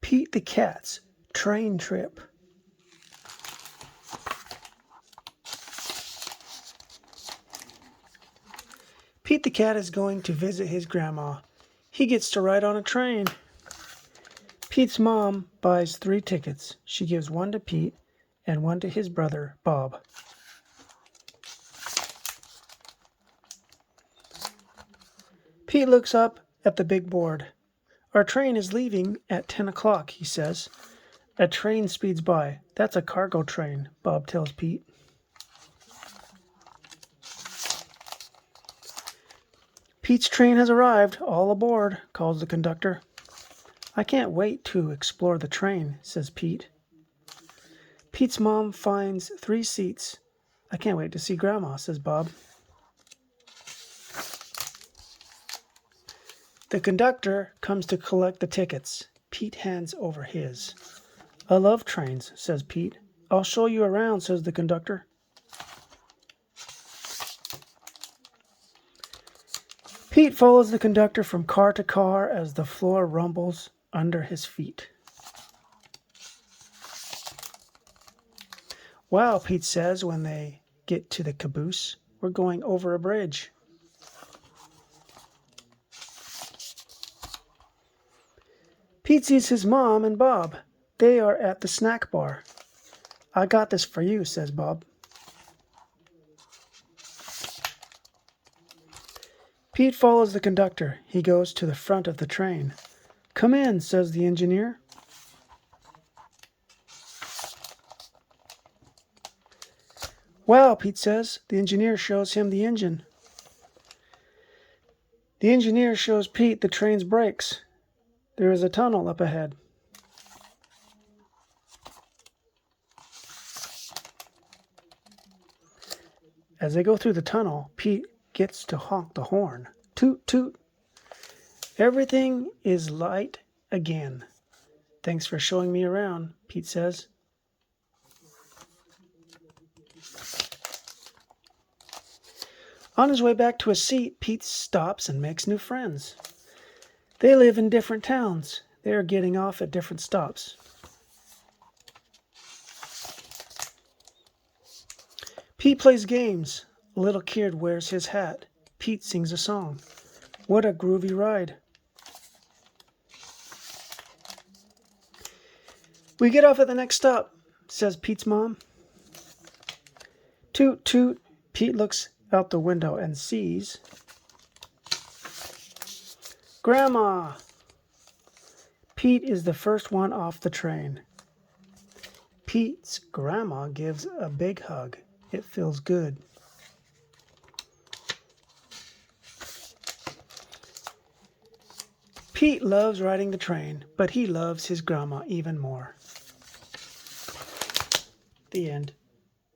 Pete the Cat's Train Trip. Pete the Cat is going to visit his grandma. He gets to ride on a train. Pete's mom buys 3 tickets. She gives one to Pete and one to his brother, Bob. Pete looks up at the big board. Our train is leaving at 10 o'clock, he says. A train speeds by. That's a cargo train, Bob tells Pete. Pete's train has arrived. All aboard, calls the conductor. I can't wait to explore the train, says Pete. Pete's mom finds 3 seats. I can't wait to see Grandma, says Bob. The conductor comes to collect the tickets. Pete hands over his. I love trains, says Pete. I'll show you around, says the conductor. Pete follows the conductor from car to car as the floor rumbles under his feet. Wow, Pete says when they get to the caboose. We're going over a bridge. Pete sees his mom and Bob. They are at the snack bar. I got this for you, says Bob. Pete follows the conductor. He goes to the front of the train. Come in, says the engineer. Wow, Pete says. The engineer shows him the engine. The engineer shows Pete the train's brakes. There is a tunnel up ahead. As they go through the tunnel, Pete gets to honk the horn. Toot, toot. Everything is light again. Thanks for showing me around, Pete says. On his way back to his seat, Pete stops and makes new friends. They live in different towns. They are getting off at different stops. Pete plays games. A little kid wears his hat. Pete sings a song. What a groovy ride. We get off at the next stop, says Pete's mom. Toot, toot. Pete looks out the window and sees Grandma. Pete is the first one off the train. Pete's grandma gives a big hug. It feels good. Pete loves riding the train, but he loves his grandma even more. The end.